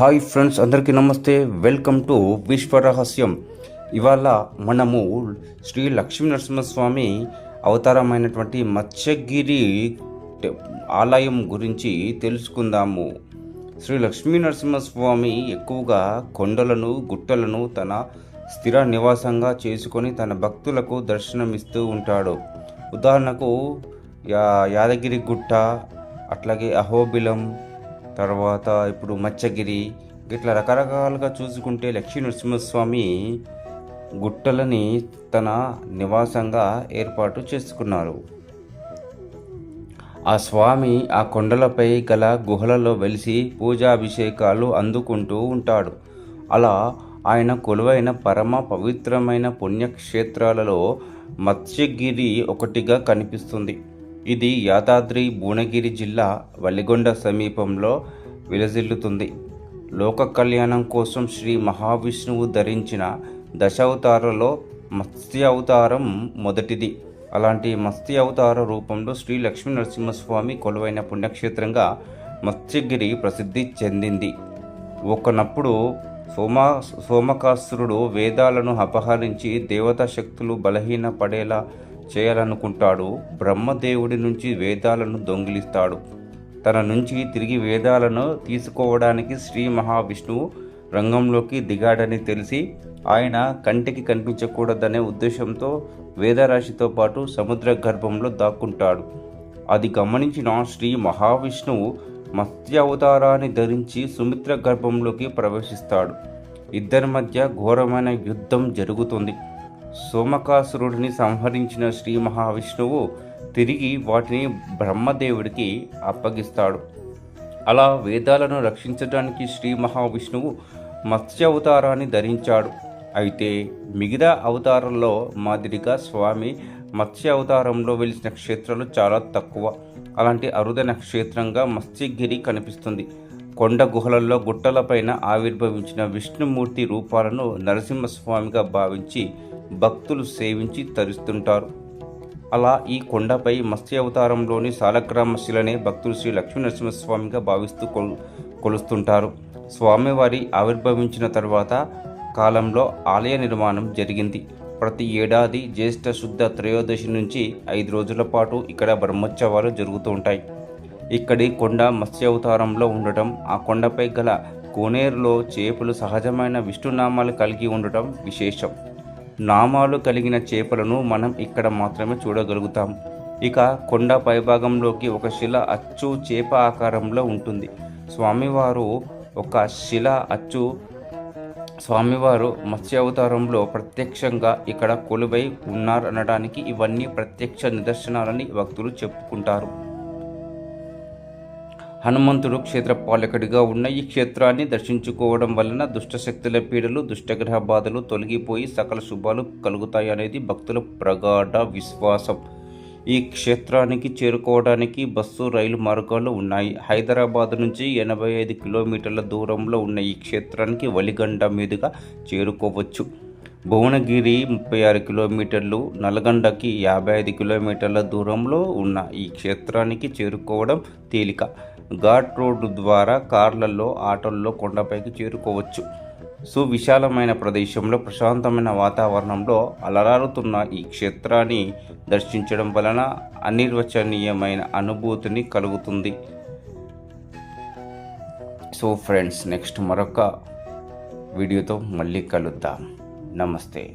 Hi friends, అందరికీ నమస్తే. Welcome to Vishwarahasyam. ఇవాళ మనము శ్రీ లక్ష్మీ నరసింహస్వామి అవతారమైనటువంటి మత్స్యగిరి ఆలయం గురించి తెలుసుకుందాము. శ్రీ లక్ష్మీ నరసింహస్వామి ఎక్కువగా కొండలను గుట్టలను తన స్థిర నివాసంగా చేసుకొని తన భక్తులకు దర్శనమిస్తూ ఉంటాడు. ఉదాహరణకు యాదగిరి గుట్ట, అట్లాగే అహోబిలం, తర్వాత ఇప్పుడు మత్స్యగిరి, ఇట్లా రకరకాలుగా చూసుకుంటే లక్ష్మీ నరసింహస్వామి గుట్టలని తన నివాసంగా ఏర్పాటు చేసుకున్నారు. ఆ స్వామి ఆ కొండలపై గల గుహలలో వెలిసి పూజాభిషేకాలు అందుకుంటూ ఉంటాడు. అలా ఆయన కొలువైన పరమ పవిత్రమైన పుణ్యక్షేత్రాలలో మత్స్యగిరి ఒకటిగా కనిపిస్తుంది. ఇది యాదాద్రి భువనగిరి జిల్లా వలిగొండ సమీపంలో విలసిల్లుతుంది. లోక కళ్యాణం కోసం శ్రీ మహావిష్ణువు ధరించిన దశావతారాలలో మత్స్య అవతారం మొదటిది. అలాంటి మత్స్య అవతార రూపంలో శ్రీ లక్ష్మీ నరసింహస్వామి కొలువైన పుణ్యక్షేత్రంగా మత్స్యగిరి ప్రసిద్ధి చెందింది. ఒకనప్పుడు సోమకాసురుడు వేదాలను అపహరించి దేవతా శక్తులు బలహీన పడేలా చేయాలనుకుంటాడు. బ్రహ్మదేవుడి నుంచి వేదాలను దొంగిలిస్తాడు. తన నుంచి తిరిగి వేదాలను తీసుకోవడానికి శ్రీ మహావిష్ణువు రంగంలోకి దిగాడని తెలిసి ఆయన కంటికి కనిపించకూడదనే ఉద్దేశంతో వేదరాశితో పాటు సముద్ర గర్భంలో దాక్కుంటాడు. అది గమనించిన శ్రీ మహావిష్ణువు మత్స్య అవతారాన్ని ధరించి సుమిత్ర గర్భంలోకి ప్రవేశిస్తాడు. ఇద్దరి మధ్య ఘోరమైన యుద్ధం జరుగుతుంది. సోమకాసురుడిని సంహరించిన శ్రీ మహావిష్ణువు తిరిగి వాటిని బ్రహ్మదేవుడికి అప్పగిస్తాడు. అలా వేదాలను రక్షించడానికి శ్రీ మహావిష్ణువు మత్స్య అవతారాన్ని ధరించాడు. అయితే మిగతా అవతారంలో మాదిరిగా స్వామి మత్స్య అవతారంలో వెలిసిన క్షేత్రాలు చాలా తక్కువ. అలాంటి అరుదైన క్షేత్రంగా మత్స్యగిరి కనిపిస్తుంది. కొండ గుహలలో గుట్టలపైన ఆవిర్భవించిన విష్ణుమూర్తి రూపాలను నరసింహస్వామిగా భావించి భక్తులు సేవించి తరిస్తుంటారు. అలా ఈ కొండపై మత్స్య అవతారంలోని సాలగ్రామ శిలనే భక్తులు శ్రీ లక్ష్మీ నరసింహస్వామిగా భావిస్తూ కొలుస్తుంటారు. స్వామివారి ఆవిర్భవించిన తర్వాత కాలంలో ఆలయ నిర్మాణం జరిగింది. ప్రతి ఏడాది జ్యేష్ఠ శుద్ధ త్రయోదశి నుంచి 5 రోజుల పాటు ఇక్కడ బ్రహ్మోత్సవాలు జరుగుతూ ఉంటాయి. ఇక్కడి కొండ మత్స్య అవతారంలో ఉండటం, ఆ కొండపై గల కోనేరులో చేపలు సహజమైన విష్ణునామాలు కలిగి ఉండటం విశేషం. నామాలు కలిగిన చేపలను మనం ఇక్కడ మాత్రమే చూడగలుగుతాం. ఇక కొండ పైభాగంలోకి ఒక శిల అచ్చు చేప ఆకారంలో ఉంటుంది. స్వామివారు మత్స్య అవతారంలో ప్రత్యక్షంగా ఇక్కడ కొలువై ఉన్నారనడానికి ఇవన్నీ ప్రత్యక్ష నిదర్శనాలని భక్తులు చెప్పుకుంటారు. హనుమంతుడు క్షేత్రపాలకుడిగా ఉన్న ఈ క్షేత్రాన్ని దర్శించుకోవడం వలన దుష్టశక్తుల పీడలు, దుష్టగ్రహ బాధలు తొలగిపోయి సకల శుభాలు కలుగుతాయి అనేది భక్తుల ప్రగాఢ విశ్వాసం. ఈ క్షేత్రానికి చేరుకోవడానికి బస్సు, రైలు మార్గాలు ఉన్నాయి. హైదరాబాద్ నుంచి 85 కిలోమీటర్ల దూరంలో ఉన్న ఈ క్షేత్రానికి వలిగండ మీదుగా చేరుకోవచ్చు. భువనగిరి 36 కిలోమీటర్లు, నల్గొండకి 55 కిలోమీటర్ల దూరంలో ఉన్న ఈ క్షేత్రానికి చేరుకోవడం తేలిక. ఘాట్ రోడ్డు ద్వారా కార్లలో, ఆటోల్లో కొండపైకి చేరుకోవచ్చు. సువిశాలమైన ప్రదేశంలో ప్రశాంతమైన వాతావరణంలో అలరారుతున్న ఈ క్షేత్రాన్ని దర్శించడం వలన అనిర్వచనీయమైన అనుభూతిని కలుగుతుంది. సో ఫ్రెండ్స్, నెక్స్ట్ మరొక వీడియోతో మళ్ళీ కలుద్దాం. నమస్తే.